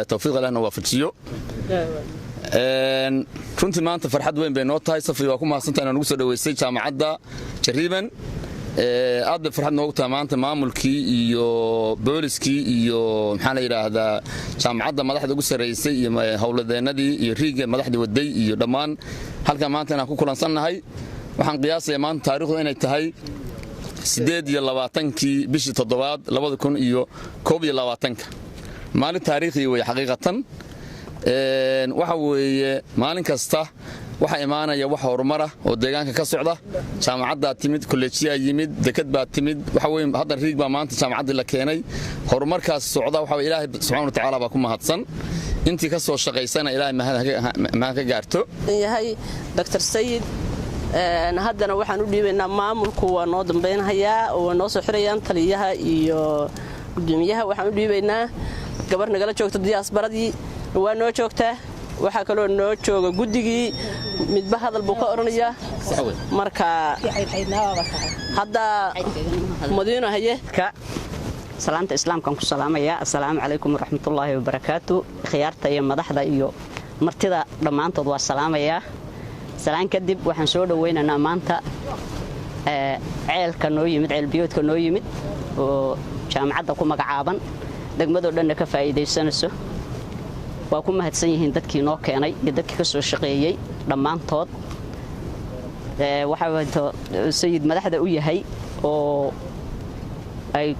توفيق لنا وافجيو runtii maanta farxad weyn bay noo tahay safri waa ku mahadsantahay inaan ugu soo dhaweysay jaamacadda Jariban aad bay farxad noogu tahay maanta maamulkii iyo booliskii iyo maxaa la yiraahdaa jaamacadda madaxda ugu sareysay iyo hawladeennadii iyo riiga madaxda waday iyo dhammaan halka maanta inaan ku kulansannahay waxaan qiyaasayaa maanta taariikhdu inay tahay 28kii bishii 7 2021 maalin taariikhi way xaqiiqatan waxa weeye maalin kasta waxa imaanaya wax horumar ah oo deegaanka ka socda jaamacadda timid kolleejiya yimid dekad baa timid waxa weeye hadda riig baa maanta jaamacadda la keenay horumarkaas socda waxa Ilaahay subhanahu wa ta'ala baa ku mahadsan intii ka soo shaqeysana Ilaahay ma ka gaarto yahay Dr. Sayid haddana waxaan u dhiibaynaa maamulku waa noo dambeynhayaa oo noo soo xirayaan taliyaha iyo gudoomiyaha waxaan u dhiibaynaa gabar nagala joogta diyaasbaradii waa noo joogtaa waxa kale oo noo jooga gudigii midba hadal buu ka oranaya marka hadda madiina haye ka salaanta islaamkan ku salaamaya assalaamu alaykum waraxmatullaahi wabarakaatu khiyaarta iyo madaxda iyo martida dhamaantood waa salaamaya salaan kadib waxaan soo dhaweynaynaa maanta ceelka noo yimid ceel biyoodka noo yimid oo jaamacadda ku magacaaban degmado dhan ka faa'iideysanayso waa ku mahadsan yihiin dadkii noo keenay iyo dadkii ka soo shaqeeyay dhamaantood waxa uu sayid madaxda u yahay oo ay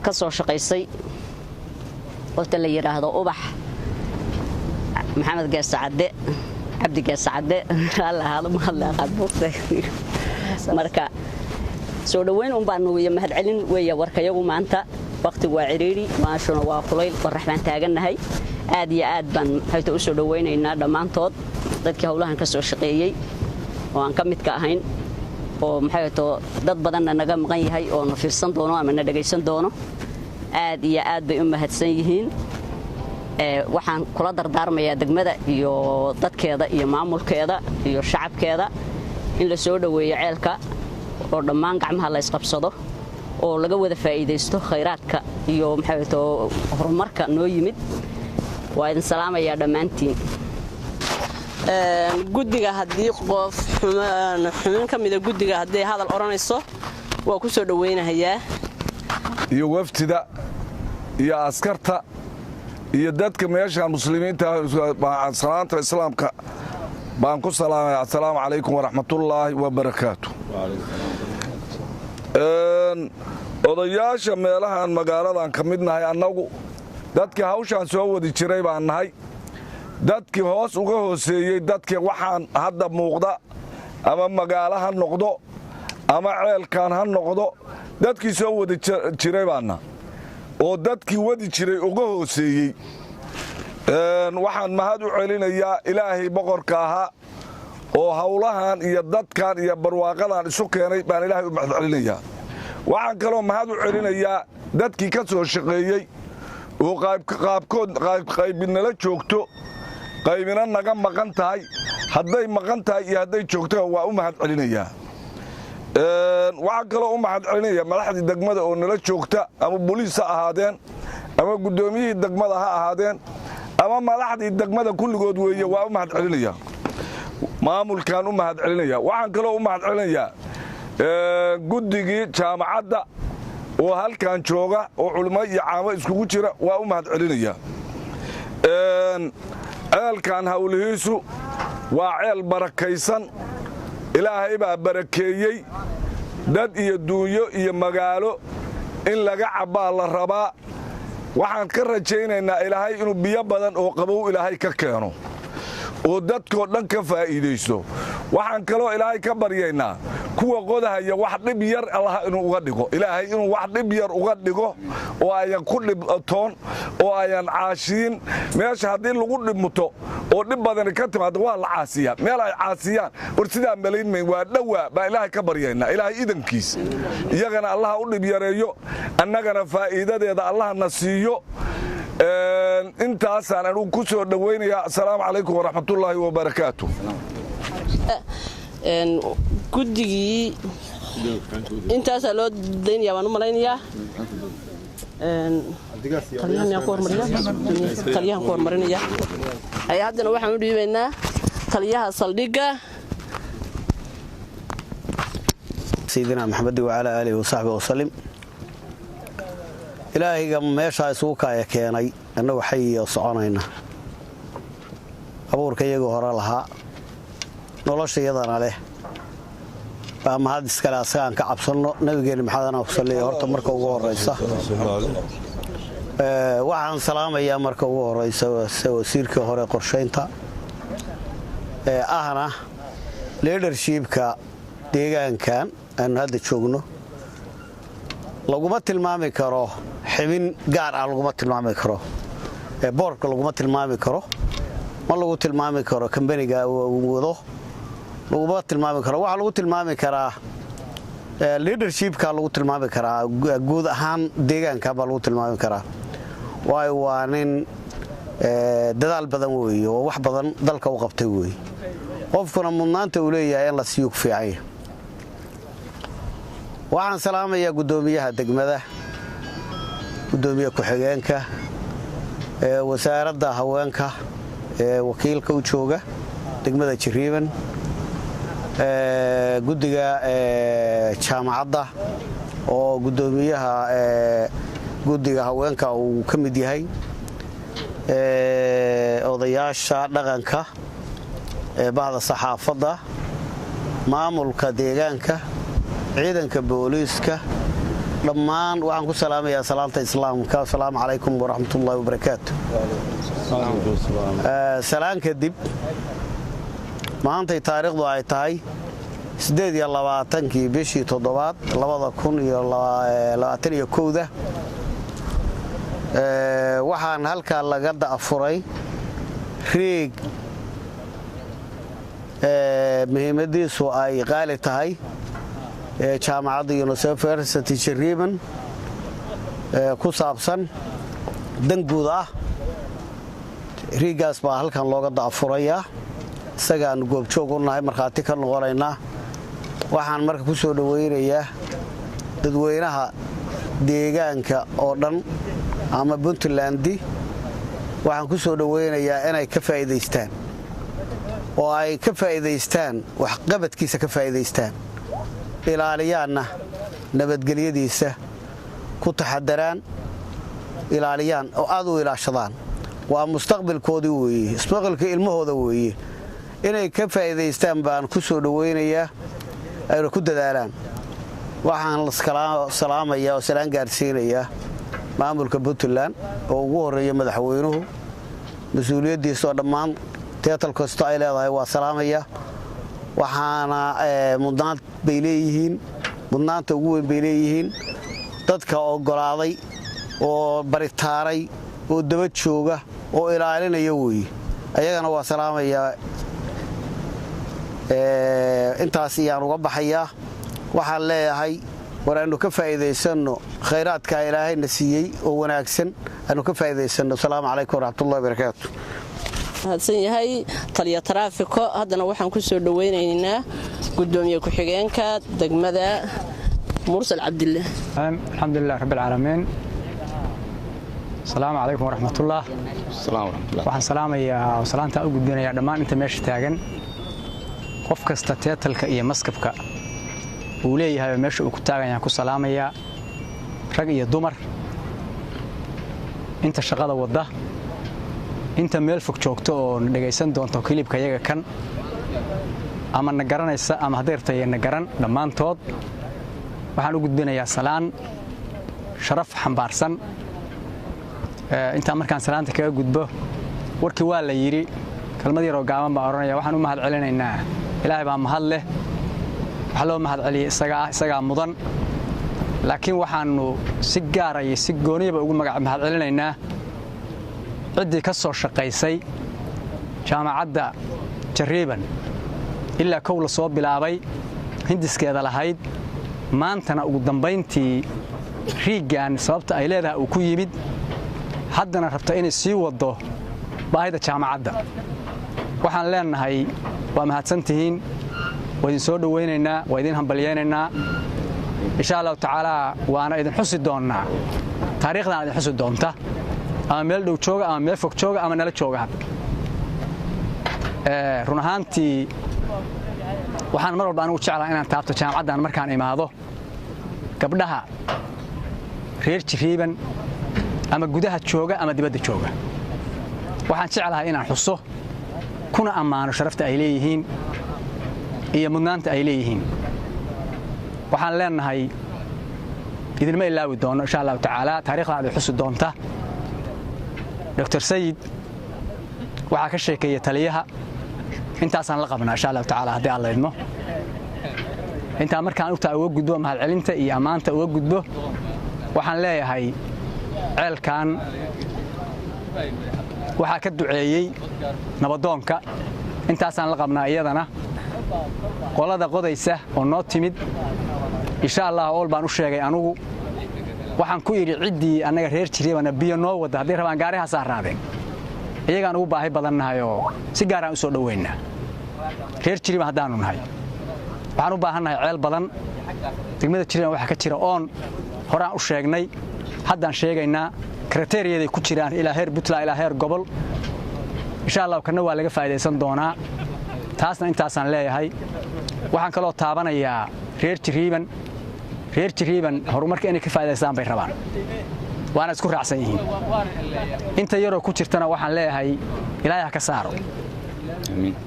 ka soo shaqeysay qofta la yiraahdo ubax maxamed gaasacade abdi gaasacade Allah hada ma hadla qadbuqtay marka soo dhaweyn baan nooyay mahad celin weeya warkayagu maanta waqti waa ciriiri maashuna waa kulayl qorraxbaan taaganahay aad iyo aad baan hay'ad u soo dhaweynaynaa dhamaantood dadkii hawlahan ka soo shaqeeyay oo aan ka mid ka ahayn oo maxay tahay dad badan naga maqan yahay oo na fiirsan doono ama na dhageysan doono aad iyo aad bay u mahadsan yihiin waxaan kula dardaarmayaa degmada iyo dadkeeda iyo maamulkeeda iyo shacabkeeda in la soo dhaweeyo ceelka oo dhammaan gacmaha la isqabsado oo laga wada faa'iideysto khayraadka iyo maxay tahay horumarka noo yimid waa idin salaamaya dhamaantiin gudiga hadii qof xumaan kamida gudiga hadii hadal oranayso waa ku soo dhaweynayaa iyo waftida iyo askarta iyo dadka meesha muslimiinta salaanta islaamka baan ku salaamay assalaamu alaykum waraxmatullaahi wabarakaatu odayaasha meelahan magaaladan ka midnahay annagu dadkii hawshan soo wadi jiray baan nahay dadkii hoos uga hooseeyay dadkii waxaan hadda muuqda ama magaalo ha noqdo ama ceelkan ha noqdo dadkii soo wadi jiray baana oo dadkii wadi jiray uga hooseeyay waxaan mahad u celinayaa ilaahay boqorka ahaa oo hawlahan iyo dadkan iyo barwaaqadan isu keenay baan ilaahay u mahad celinayaa waxaan kaloo mahad u celinayaa dadkii ka soo shaqeeyay oo qaybinala joogto qaybina naga maqan tahay hadday maqan tahay iyo hadday joogto waa u mahad celinayaa waxaan kaloo u mahad celinayaa madaxdii degmada oo nala joogta ama booliis ha ahaadeen ama gudoomiyihii degmada ha ahaadeen ama madaxdii degmada kulligood weeye waa u mahad celinayaa maamulkan u mahad celinayaa waxaan kaloo u mahad celinayaa gudigii jaamacadda oo halkan jooga oo culimo iyo caamo iskugu jira waa u mahad celinayaa ceelkan hawlihiisu waa ceel barakaysan ilaahay baa barakeeyey dad iyo duunyo iyo magaalo in laga cabbaa la rabaa waxaan ka rajaynaynaa ilaahay inuu biyo badan oo qabow ilaahay ka keeno oo dadkoo dhan ka faa'iidaysto waxaan kaloo ilaahay ka baryaynaa kuwa qodahaya wax dhib yar Allah inuu uga dhigo ilaahay inuu wax dhib yar uga dhigo oo ayan ku dhibtoon oo ayan caashiin meesha hadii lagu dhibmuto oo dhib badan ka timaado waa la caasiyaa meel ay caasiyaan war sidaa malaynmay waa dhawaa baa ilaahay ka baryaynaa ilaahay idankiis iyagana Allah u dhib yareeyo annagana faa'iidadeeda Allah na siiyo intaasaan anigu ku soo dhaweynayaa assalaamu alaykum waraxmatullaahi wabarakaatu gudigii intaas loo deynaya waan u malaynayaa taliyahan ku hormarinaya haddana waxaan u dhiibaynaa taliyaha saldhigga سيدنا محمد وعلى آله وصحبه وسلم إلهي قام ماشى سوكا يا كياني أنه حي وصعانينا أبورك يجو هرا لها نولش يدنا عليه فما هذا السكالاسان كعبصنا نبي محدنا وصلي هرت مركو ورئيسه وعن سلام يا مركو ورئيسه وسيرك هرا قرشينتا أهنا leadership ka deegaankan aan hadda joogno laguma tilmaami karo xibin gaar ah laguma tilmaami karo boorka laguma tilmaami karo ma lagu tilmaami karo company-ga wado laguma tilmaami karo waxa lagu tilmaami karaa leadership ka lagu tilmaami karaa guud ahaan deegaanka ba lagu tilmaami karaa waa nin dadaal badan weeye oo wax badan dalka u qabtay weeye qofkuna mudnaanta uu leeyahay in la siiyo fiican waxaan salaamayaa gudoomiyaha degmada gudoomiyaha ku-xigeenka wasaaradda haweenka wakiilka u jooga degmada Jariiban gudiga jaamacadda oo gudoomiyaha gudiga haweenka uu ka mid yahay odayaasha dhaqanka bahda saxaafadda maamulka deegaanka ciidanka booliiska dhammaan waxaan ku salaamayaa salaanta islaamka assalaamu calaykum waraxmatullaahi wabarakaatuh salaanka dib maanta taariikhdu ay tahay 28 bishii 7 2021 waxaan halka laga daafuray riig muhiimadiisu ay qaali tahay jaamacadda University Jariiban ku saabsan dan guud ah riigaas baa halkan looga daafurayaa isagaan goobjoog u nahay markhaati ka noqonaynaa waxaan marka ku soo dhaweynayaa dadweynaha deegaanka oo dhan ama Puntland waxaan ku soo dhaweynayaa inay ka faa'iideystaan oo ay ka faa'iideystaan wax qabadkiisa ka faa'iideystaan ilaaliyaana nabadgelyadiisa ku taxadaraan ilaaliyaan oo aad u ilaashadaan waa mustaqbalkoodii weeye mustaqbalka ilmahooda weeye inay ka faa'iideystaan baan ku soo dhaweynayaa ay ku dadaalaan waxaan salaamayaa oo salaan gaarsiinayaa maamulka Puntland oo ugu horeeya madaxweynuhu mas'uuliyadiisa oo dhammaan teatal kasta ay leedahay waa salaamaya waxaana mudnaanta bay leeyihiin mudnaanta ugu weyn bay leeyihiin dadka ogolaaday oo baritaaray oo daba jooga oo ilaalinaya weeye ayagana waa salaamaya intaas iyaan uga baxayaa waxaan leeyahay waraanu ka faa'iideysano khayraadka ilaahayna siiyay oo wanaagsan aanu ka faa'iideysano assalaamu calaykum waraxmatullaahi wabarakaatuh hadsan yahay taliya taraafiko haddana waxaan ku soo dhaweynaynaa gudoomiye ku-xigeenka degmada mursal cabdille alxamdulilah rabbil caalamiin assalaamu calaykum waraxmatullaah waxaan salaamayaa salaanta u gudbinayaa dhammaan inta meesha taagan qof kasta teetalka iyo maskabka uu leeyahay meesha uu ku taagan yahay ku salaamayaa rag iyo dumar inta shaqada wada inta meel fog joogto oo dhageysan doonto kilibka yaga kan ama na garanaysa ama hadeertay na garan dhamaantood waxaan u gudbinayaa salaan sharaf xambaarsan inta markaan salaanta kaga gudbo warkii waa la yiri kalmad yar oo gaaban baa oranaya waxaan u mahad celinaynaa ilaahay baa mahad leh waxa loo mahad celiyay isaga mudan laakiin waxaanu si gaar ah si gooniba ugu magac mahad celinaynaa ciddii ka soo shaqaysay jaamacadda Jariiban ilaa kow la soo bilaabay hindiskeeda lahayd maantana ugu dambeyntii riigan sababta ay leedahay uu ku yimid haddana rabta inay sii wado baahida jaamacadda waxaan leenahay waa mahadsantihiin waa idin soo dhaweynaynaa waa idin hambalyeynaa insha Allah taala waana idin xusi doonaa taariikhdan idin xusi doonta ama meel dhow jooga ama meel fog jooga ama nala jooga hadda run ahaantii waxaan mar walba anigu jeclahay inaan taabto jaamacaddan markaan imaado gabdhaha reer Jiriiban ama gudaha jooga ama dibadda jooga waxaan jeclahay inaan xuso kuna ammaano sharafta ay leeyihiin iyo mudnaanta ay leeyihiin waxaan leenahay idinma ilaawi doono insha Allah tacaala taariikhda ay xusi doonta Dr. Sayid waxa ka sheekeeyay taliyaha intaasaan la qabnaa insha Allah tacaala haddii alla idmo inta markaan ugu uga gudbo mahad celinta iyo amaanta uga gudbo waxaan leeyahay ceelkan waxa ka duceeyay nabadoonka intaasaan la qabnaa iyadana qolada qodaysa oo noo timid insha Allah ool baan u sheegay anigu waxaan ku yiri cidii anaga reer Jiriiban biyo noo wada hadii rabaan gaariha saaraadeen iyagaan ugu baahi badannahay oo si gaar ah u soo dhaweynaa reer Jiriiban hadaan nahay waxaan u baahannahay ceel badan degmada Jiriiban waxa ka jira oon horaan u sheegnay haddaan sheegaynaa kriteeriyada ku jiraan ilaa heer Puntland ilaa heer gobol insha Allah kana waa laga faa'iideysan doonaa taasna intaasaan leeyahay waxaan kaloo taabanayaa reer Jiriiban horumarka inay ka faa'iideystaan bay rabaan waana isku raacsan yihiin inta yaroo ku jirtana waxaan leeyahay ilaahay ka saaro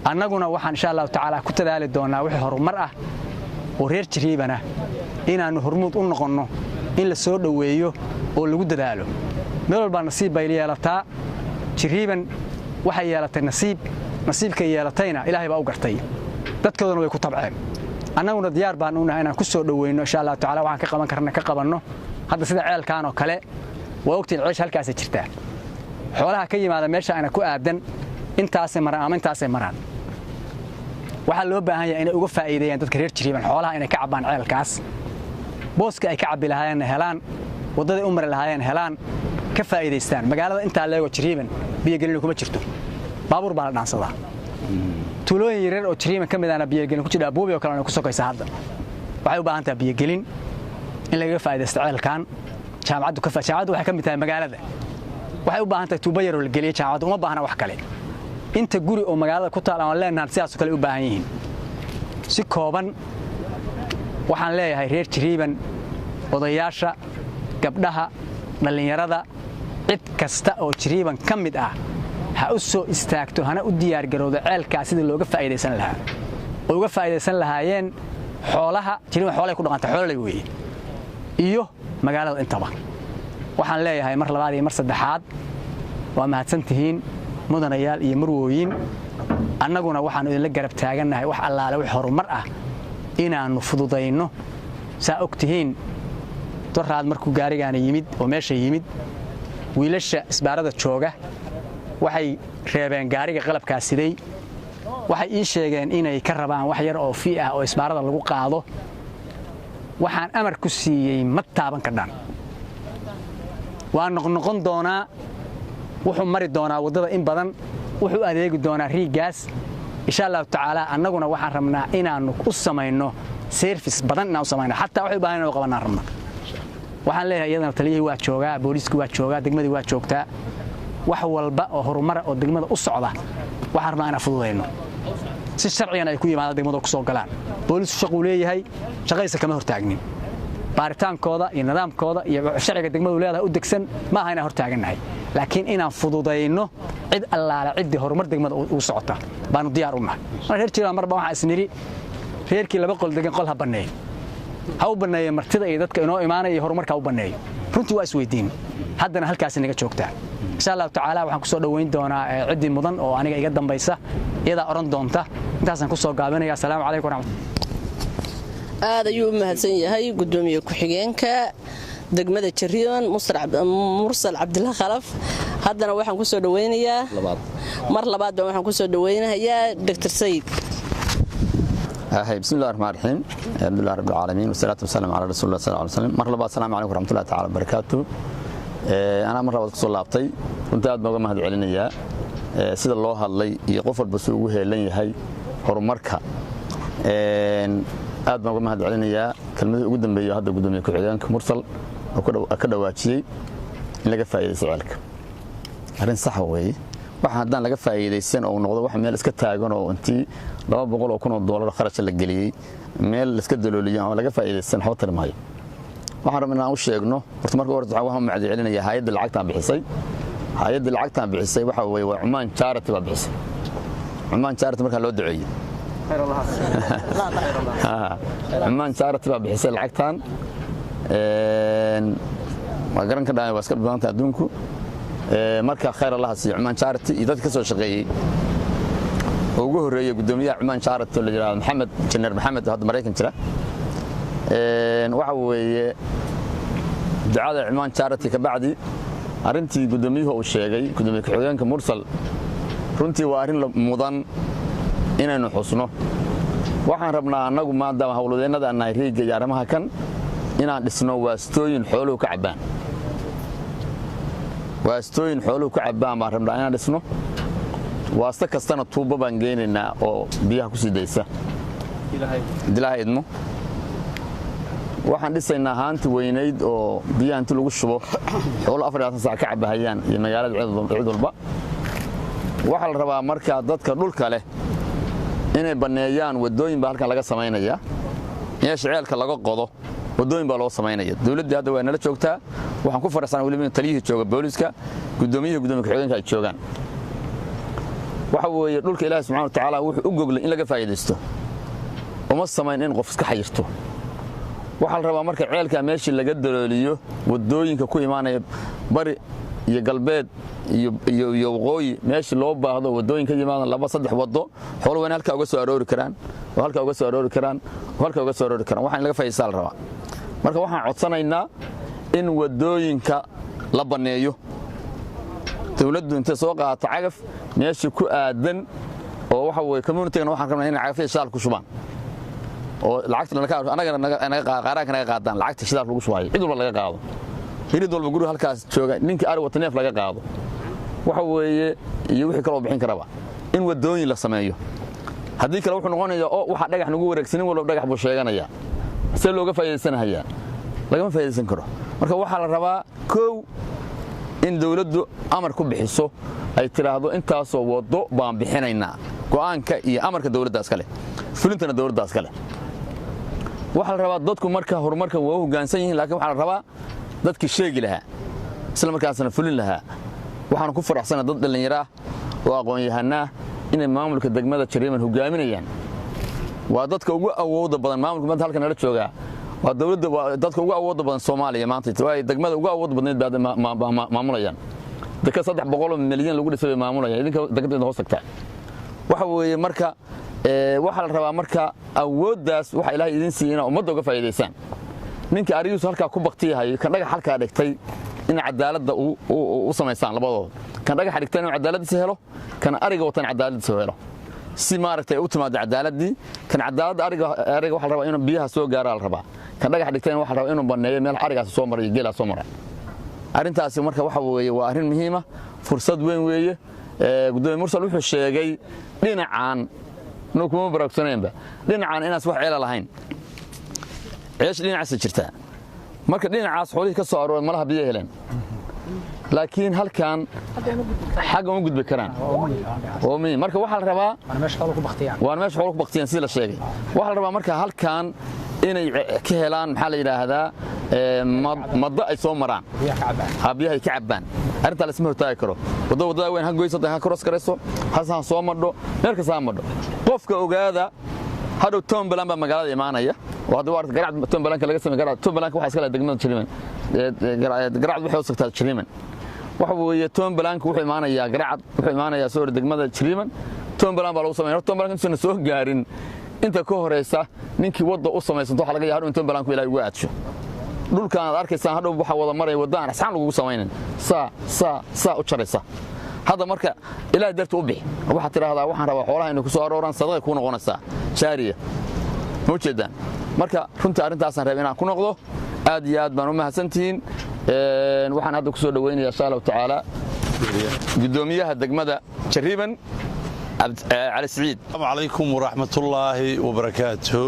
annaguna waxaan insha Allah tacaala ku tadaali doonaa wixii horumar ah oo reer Jiriibana inaanu hormuud u noqono in la soo dhaweeyo oo lagu dadaalo meel walba nasiib bay yeelataa Jiriiban waxay yeelatay nasiibka yeelatayna ilaahay baa u gartay dadkooduna way ku tabceen annaguna diyaar baan u nahay inaan ku soo dhaweyno insha Allah tacaala waxaan ka qaban karnaa ka qabanno hadda sida ceelkaan oo kale waa ogtiin ciish halkaas jirta xoolaha ka yimaada meesha ayna ku aadan intaas maraan waxa loo baahan yahay inay uga faa'iideeyaan dadka reer Jiriiban xoolaha inay ka cabaan ceelkaas booska ay ka cabi lahaayeen helaan wadada u mari lahaayeen helaan ka faa'iideystaan magaalada inta leego Jiriiban biyo gelin kuma jirto baabuur baa la dhaansadaa tuulooyin yaryar oo Jiriiban ka mid ah biyo gelin ku jira buubi oo kale ku sokaysa hadda waxay u baahan tahay biyo gelin in laga faa'iideysto ceelkan jaamacaddu waxay ka mid tahay magaalada waxay u baahan tahay tuubo yar oo la geliyo jaamacaddu uma baahna wax kale inta guri oo magaalada ku taal aan leenahay sidaas kale u baahan yihiin si kooban waxaan leeyahay reer Jiriiban odayaasha gabdhaha dhalinyarada cid kasta oo Jiriiban ka mid ah ha u soo istaagto hana u diyaar garowdo ceelkaas sidii looga faa'iideysan lahaa oo uga faa'iideysan lahaayeen xoolaha Jiriiban xoolaha ku dhaqanta xoolaha weeye iyo magaalada intaba waxaan leeyahay mar labaad iyo mar saddexaad waa mahadsantihiin mudanayaal iyo marwooyin annaguna waxaan idin la garab taaganahay wax allaale wax horumar ah inaanu fududayno saa ogtihiin daraad markuu gaarigaana yimid oo meesha yimid wiilasha isbaarada jooga waxay reebeen gaariga qalabkaas siday waxay ii sheegeen inay ka rabaan wax yar oo fii ah oo isbaarada lagu qaado waxaan amar ku siiyay ma taaban ka dhan waa noqon doonaa wuxuu mari doonaa wadada in badan wuxuu adeegi doonaa riigaas insha Allah tacaala annaguna waxaan rabnaa inaanu u sameeyno service badan inaan u sameeyno hatta waxay u baahan inaan qabanaa rabnaa waxaan leeyahay iyadana taliyihii waa joogaa booliisku waa joogaa degmadii waa joogtaa wax walba oo horumar oo degmada u socda waxaan rabnaa inaan fududeyno si sharciyan ay ku yimaadaan degmada ku soo galaan booliisku shaqo leeyahay shaqadiisa kama hortaagnin baaritaankooda iyo nidaamkooda iyo sharciga degmadu leedahay u degsan ma aha inaan hortaaganahay laakiin inaan fududeyno cid allaala cidii horumar degmada u socota baanu diyaar u nahay reer Jiriiban marba waxa isniri reerkii laba qol degan qol ha baneey ha u baneey martida iyo dadka inoo imaanaya horumarka u baneey runtii waa isweydiin haddana halkaas inaga joogtaa insha Allah tacaala waxaan ku soo dhaweyn doonaa cidii mudan oo aniga iga dambaysa iyada oran doonta intaasaan ku soo gaabinayaa assalaamu calaykum waraxmatullahi aad ayuu u mahadsan yahay gudoomiye ku-xigeenka degmada Jiriiban Mursal Cabdillah Khalaf haddana waxaan ku soo dhaweynayaa mar labaad waxaan ku soo dhaweynayaa Dr. Sayid بسم الله الرحمن الرحيم الحمد لله رب العالمين والصلاة والسلام على رسول الله صلى الله عليه وسلم مرحبا السلام عليكم ورحمة الله تعالى وبركاته أنا مرحبا كسول لابطي كنت أد موجة مهد علينيا سيد الله هاللي يقفل بسوقه لين هاي هرمركها أد موجة مهد علينيا كلمة قدام بيا هذا قدام يكون عيان كمرسل وكذا واتشي in laga faa'iidaysto ceelka arrin sax weeye waxa haddaan laga faa'iidaysan oo noqdo wax meel iska taagan oo intii $200,000 kharash la geliyay meel iska dalooliyo ama laga faa'iidaysan waxba tari maayo waxaan rabnaa inaan u sheegno horta marka hore waxaan macdi celinayaa hay'adda lacagtan bixisay waxa weeye waa Cumaan Charity baa bixisay Cumaan Charity marka loo duceeyay Cumaan Charity baa bixisay lacagtan ma garan ka dhaay waa iska badanta adduunku marka khayr Allah siiyo Cumaan Charity iyo dadka soo shaqeeyay oo ugu horeeyay gudoomiyaha Cumaan Charity la yiraahdo Maxamed Janeer Maxamed hadda Mareykan jira waxa weeye ducada Cumaan Charity ka bacdi arintii gudoomiyuhu uu sheegay gudoomiyaha xogeenka Mursal runtii waa arin mudan inaynu xusno waxaan rabnaa anagu maadaama hawladeennada aan Nairobi iyo arrimaha kan inaan dhisno waastooyin xooluhu ka cabaan baan rabnaa inaan dhisno waasta kastana tuubo baan geenaynaa oo biyaha ku sii daysa ilaahay idmo waxaan dhisaynaa haanti weynayd oo biyaha inta lagu shubo xoolo 24 saac ka cabahayaan iyo magaalada cid walba waxa la rabaa marka dadka dhulka leh inay baneeyaan wadooyin baa halkan laga sameeynaya in shacabka laga qodo wadooyin baa loo sameeynaya dawladda hadda waa nala joogtaa waxaan ku faraxsanahay waliba taliyihii jooga booliska gudoomiyaha xogeenka ay joogaan waxa weeye dhulka Ilaahay subhanahu wa ta'ala wuxuu u goglay in laga faa'iideysto uma sameyn in qof iska xayirto waxa la rabaa marka ceelka meeshii laga dalooliyo wadooyinka ku imaanaya bari iyo galbeed iyo waqooyi meeshii loo baahdo wadooyinka yimaadaan 2-3 wado xoolo weyn halka uga soo aroori karaan waxaan laga faa'iideysan la rabaa marka waxaan codsanaynaa in wadooyinka la baneeyo dawladdu inta soo qaata cagaf meeshii ku aadan oo waxa weeye community-ga waxaan rabnaa in cagafyo shaal ku shubaan oo lacagta anaga qaadaan lacagta shidaal lagu shubayo cid walba laga qaado hilid walba guriga halkaas jooga ninka ari wata neef laga qaado waxa weeye iyo wixii kale oo bixin karaba in wadooyin la sameeyo haddii kale wuxuu noqonayaa oo waxa dhagax nagu wareegsanin walba dhagax buu sheeganaya si looga faa'iideysanayaa lagama faa'iideysan karo marka waxa la rabaa koow in dawladdu amar ku bixiso ay tiraahdo intaasoo wado baan bixinaynaa go'aanka iyo amarka dawladdaas kale fulintana dawladdaas kale waxa la rabaa dadku marka horumarka waa hoggaansan yihiin laakiin waxa la rabaa dadkii sheegi lahaa isla markaasna fulin lahaa waxaan ku faraxsanahay dad dhalinyaro ah oo aqoon-yahanaa inay maamulka degmada Jariiman hogaaminayaan waa dadka ugu awoodda badan maamulka maanta halkan nala jooga waa dawladda waa dadka ugu awoodda badan Soomaaliya maanta waa degmada ugu awoodda badneed baad maamulayaan dadka 300 milyan lagu dhisay maamulayaan idinka degmada hoos tagtaa waxa weeye marka waxa la rabaa marka awooddaas waxa Ilaahay idin siiyay ummadda uga faa'iideysaan ninka ariyus halka ku baqtiyahay kan dhagax halka dhigtay in cadaaladda u sameeyaan labadooda kan dhagax dhigtay in cadaaladda helo kan ariga watan cadaaladda helo si maaragtay u timaado cadaaladii kan cadaaladda ariga waxa la rabaa inuu biyaha soo gaaro la rabaa kan dhagax dhigtay waxa la rabaa inuu baneeyo meel arigaas soo maray geela soo maray arintaasi marka waxa weeye waa arin muhiim ah fursad weyn weeye gudoomiye Mursal wuxuu sheegay dhinacan kuma baraagsaneenba dhinacan inaas wax ceela lahayn dhinacaas jirta marka dhinacaas xoolihii ka soo arooray malaha biyo heleen laakiin halkan xaq uma gudbi karaan oo marka waxa la rabaa meesha xoolo ku baqtiyaan sida la sheegay waxa la rabaa marka halkan inay ka helaan maxaa la yiraahdaa madda ay soo maraan biyaha ka cabaan arinta la isma hortaagi karo wadada weyn ha goysata ha cross gareyso hasan soo madho meel ka saamado qofka ogaada hadhow Tombaland baa magaalada imaanaya oo hadda waa garacad Tombaland laga sameeyay garacad Tombaland waxa iska la degmada Jariiman garacad waxa uu sagtaa Jariiman waxa weeye Tombaland wuxuu imaanayaa garacad wuxuu imaanayaa soo degmada Jariiman Tombaland baa lagu sameeyay Tombaland inta soo gaarin inta ka horeysa ninkii wadda u sameeyay waxa laga yaabaa in Tombaland Ilaahay ugu aadsho dhulkan aad arkaysaan hadhow waxa wada maray wadaan asxaan lagu sameeyay saa u jaraysa hada marka Ilaahay dartu u bixi waxa tiraahdaa waxaan rabaa xoolaha inay ku soo arooraan sadaqa ku noqonaysa shaariya mujaddan marka runtii arintaasan rabay inaan ku noqdo aad iyo aad baan u mahadsantihiin waxaan hadda ku soo dhaweynayaa insha Allah taala gudoomiyaha degmada Jariiman Ali Saciid Assalamu alaykum wa rahmatullahi wa barakaatuh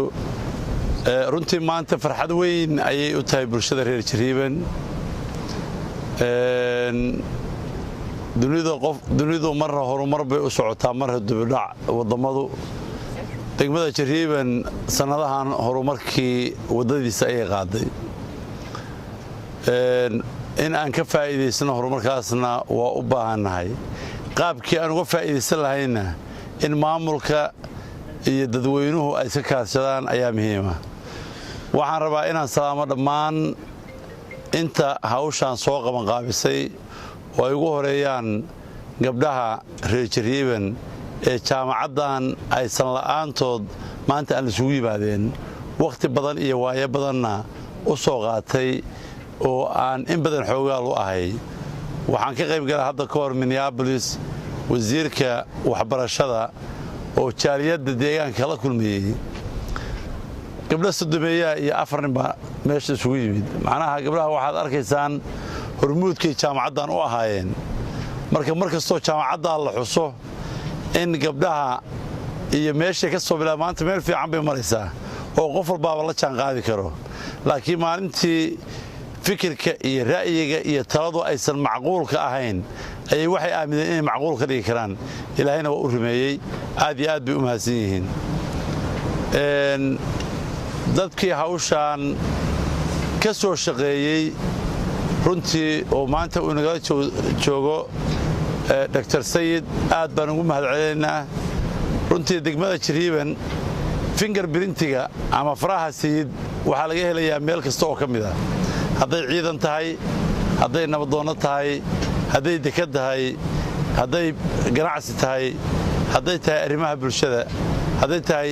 runtii maanta farxad weyn ayay u tahay bulshada reer Jariiman dunidu marna horumar bay u socotaa marna dibidhac wadamadu degmada Jariiban sanadahan horumarkii wadadiisa ay qaaday in aan ka faa'iideysano horumarkaasna waa u baahanahay qaabkii aan uga faa'iideysan lahayna in maamulka iyo dadweynuhu ay iska kaashadaan ayaa muhiim ah waxaan rabaa inaan salaamo dhammaan inta hawshan soo qaban qaabisay oo ay ugu horeeyaan gabdhaha reer Jariiban ee jaamacadan aysan la'aantood maanta aan isugu yimaadeen waqti badan iyo waayo badanna u soo qaatay oo aan in badan xoogaal u ahay waxaan ka qayb galay hadda ka hor Minneapolis wasiirka waxbarashada oo jaaliyadda deegaanka la kulmiyay gabdha Sodomeeya iyo afar nin baa meesha isugu yimid macnaha gabdhaha waxaad arkaysaan hormuudkii jaamacadan u ahaayeen markastoo jaamacadda la xuso in gabdhaha iyo meesha ka soo bilaa maanta meel fiican bay maraysaa oo qof walba la jaan qaadi karo laakiin maalintii fikirka iyo ra'yiga iyo taladu aysan macquulka ahayn ayay waxay aamineen inay macquul ka dhigi karaan ilaahayna waa u rumeeyay aad iyo aad bay u mahadsan yihiin dadkii hawshan ka soo shaqeeyay runtii oo maanta uu naga joogo Dr. Sayid aad baan ugu mahadcelinaynaa runtii degmada Jariiban fingerprintiga ama faraha Sayid waxa laga helayaa meel kasta oo ka mid ah hadday ciidan tahay hadday nabadoono tahay hadday dekad tahay hadday ganacsi tahay hadday tahay arrimaha bulshada hadday tahay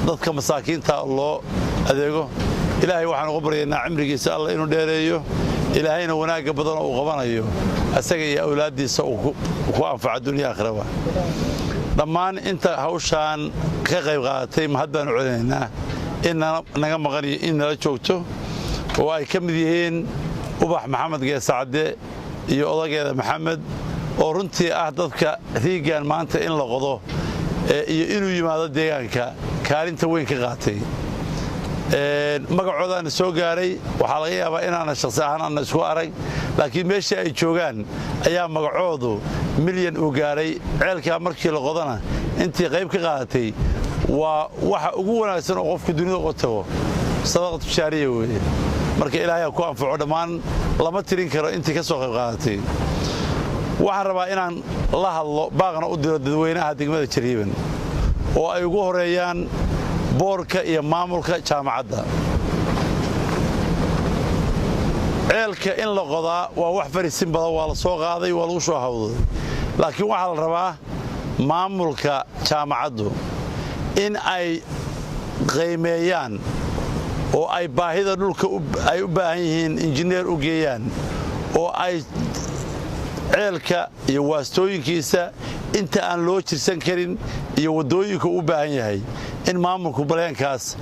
dadka masaakiinta loo adeego ilaahay waxaan ugu baryaynaa cimrigiisa Allah inuu dheereeyo ilaahayna wanaaga badan oo qabanayo asaga iyo awlaadiisa ku anfaca dunya aakhiraba dhammaan inta hawshan ka qayb qaadatay mahad baan u celinaynaa in naga maqan in nala joogto oo ay ka mid yihiin ubax maxamed geesacade iyo odageeda maxamed oo runtii ah dadka riigan maanta in la qodo iyo inuu yimaado deegaanka kaalinta weyn ka qaatay magacoodaana soo gaaray waxaa laga yaabaa inaana shakhsi ahaan aan isku arag laakiin meeshii ay joogaan ayaa magacoodu milyan uu gaaray ceelkaa markii la qodana intii qayb ka qaadatay waa waxa ugu wanaagsan oo qofku dunida uga tago sadaqa tijaariya weeye marka ilaahay ku anfaco dhammaan lama tirin karo intii ka soo qayb qaadatay waxaan rabaa inaan la hadlo baaqna u diro dadweynaha degmada Jariiban oo ay ugu horeeyaan boorka iyo maamulka jaamacadda ceelka in la qodaa waa wax fariisin badan waa la soo qaaday waa lagu soo hawday laakiin waxa la rabaa maamulka jaamacaddu in ay qiimeeyaan oo ay baahida dhulka ay u baahan yihiin injineer u geeyaan oo ay ceelka iyo waastooyinkiisa inta aan loo jirsan karin iyo wadooyinka u baahan yahay in maamulku baleenkaas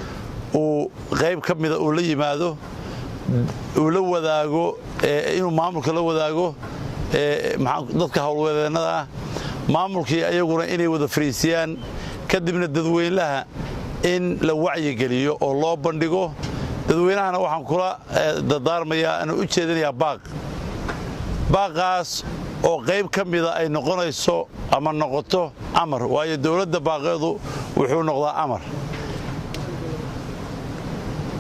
uu qayb ka mid ah uu la yimaado uu la wadaago inuu maamulka la wadaago dadka hawlwadeennada maamulkii ayaguna inay wada fariisiyaan kadibna dadweynaha in la wacyi geliyo oo loo bandhigo dadweynahana waxaan kula dardaarmayaa inuu u jeedinayaa baaqaas oo qayb ka mida ay noqonayso ama noqoto amar waayo dawladda baaqeedu wuxuu noqdaa amar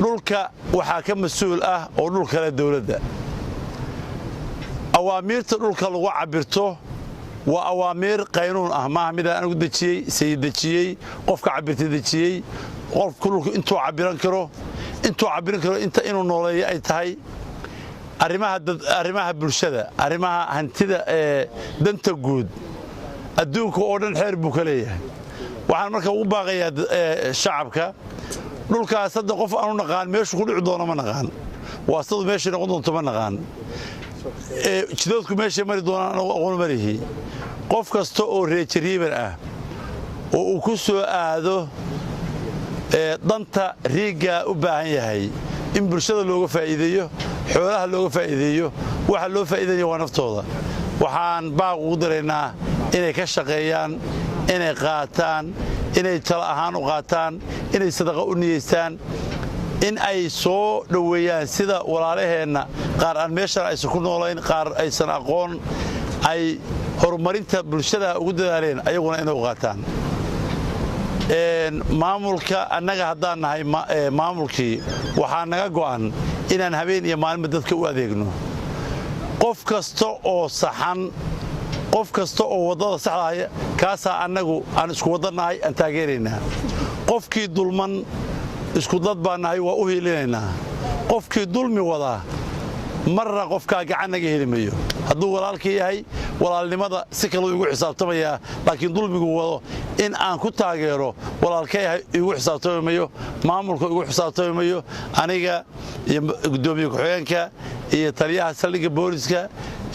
dhulka waxaa ka mas'uul ah oo dhul kale dawladda awaamiirta dhulka lagu cabirto waa awaamiir qaynuun ah maaha mid aan ugu dejiyey sayid dejiyey qofka cabirta dejiyey qofku dhulku intuu cabiran karo inta inuu nooleeyo ay tahay arrimaha bulshada arrimaha hantida danta guud adduunka oo dhan xeer buu ka leeyahay waxaan marka ugu baaqayaa shacabka dhulkaas hadda qof aanu naqaan meeshu ku dhici doono ma naqaan waasadu meeshay noqon doonto ma naqaan jidoodku meeshay mari doonaan aqoon ma lihi qof kasta oo reer Jariiban ah oo uu ku soo aado danta riiga u baahan yahay in bulshada looga faa'iideeyo xoolaha looga faa'iideeyo waxa loo faa'iideeyo waa naftooda waxaan baaq ugu diraynaa inay ka shaqeeyaan inay qaataan inay tala ahaan u qaataan inay sadaqa u niyeystaan in ay soo dhoweeyaan sida walaalaheenna qaar aan meeshan aysan ku noolayn qaar aysan aqoon ay horumarinta bulshada ugu dadaaleen ayaguna inay u qaataan maamulka annaga haddaan nahay maamulkii waxaa naga go'an inaan habeen iyo maalinba dadka u adeegno qof kasta oo saxan qof kasta oo waddada saxda kaasaa annagu aan isku waddannahay aan taageeraynaa qofkii dulman isku dad baan nahay waa u hiilinaynaa qofkii dulmi wadaa marna qofkaa gacan naga heli mayo hadduu walaalkii yahay walaalnimada si kaluu igu xisaabtamayaa laakiin dulmigu wado in aan ku taageero walaalkay igu xisaabtami mayo maamulka igu xisaabtami mayo aniga iyo gudoomiye ku-xigeenka iyo taliyaha saldhigga booliska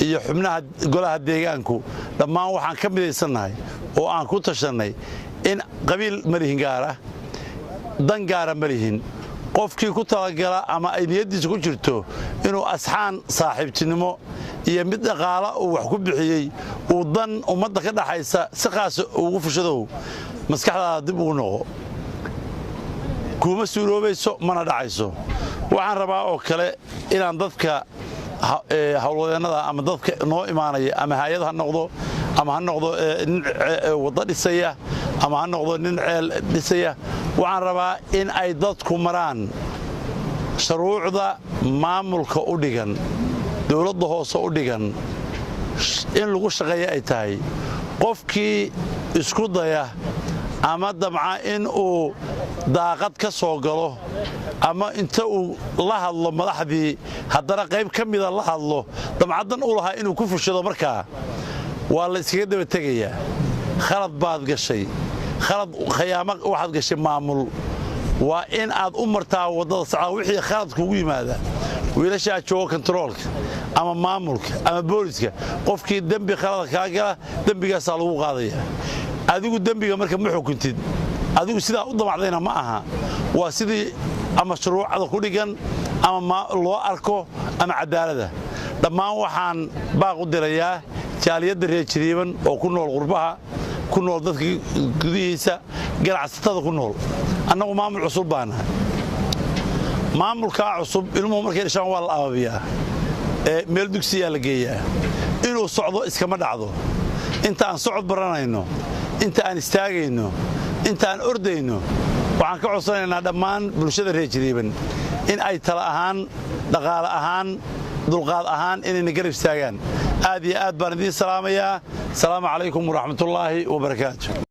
iyo xubnaha golaha deegaanku dhammaan waxaan ka midaysannahay oo aan ku tashannay in qabiil ma lihin gaara dan gaara ma lihin qofkii ku talagala ama ay niyaddiisa ku jirto inuu asxaan saaxiibtinimo iyo mid dhaqaala uu wax ku bixiyey uu dan ummadda ka dhaxaysa si qaasa ugu fushadow maskaxdaada dib ugu noqo kuma suuroobayso mana dhacayso waxaan rabaa oo kale inaan dadka howlwadeennada ama dadka noo imaanaya ama hay-ad ha noqdo ama ha noqdo nin waddo dhisaya ama ha noqdo nin ceel dhisaya waxaan rabaa in ay dadku maraan shuruucda maamulka u dhigan dowladda hoose u dhigan in lagu shaqeeya ay tahay qofkii isku daya ama damca in uu daaqad ka soo galo ama inta uu la hadlo madaxdii haddana qayb ka mida la hadlo damcadan u lahaa inuu ku fushado markaa waa la iskaga daba tegayaa khalad baad gashay khayaamo waxaad gashay maamul waa in aad u martaa waddada sacaa wixii khalad kugu yimaada wiilashaa jooga kontaroolka ama maamulka ama booliska qofkii dembi khalada kaa gala dembigaasaa lagu qaadaya adigu dembiga marka ma xukuntid adigu sidaa u damacdayna ma aha waa sidii ama shuruucda ku dhigan ama loo arko ama cadaalada dhammaan waxaan baaq u dirayaa jaaliyadda reer jiriiban oo ku nool qurbaha ku nool dadka gudihiisa ganacsatada ku nool annagu maamul cusub baa nahay maamulkaa cusub ilmuhu markay dhashaan waa la ababiyaa meel dugsiyaa la geeyaa inuu socdo iskama dhacdo inta aan socod baranayno inta aan istaagayno inta aan ordayno waxaan ka codsanaynaa dhammaan bulshada reer jiriiban in ay tala ahaan dhaqaale ahaan dulqaad ahaan inayna garab istaagaan aad iyo aad baan idiin salaamayaa asalaamu calaykum waraxmatullaahi wabarakaatu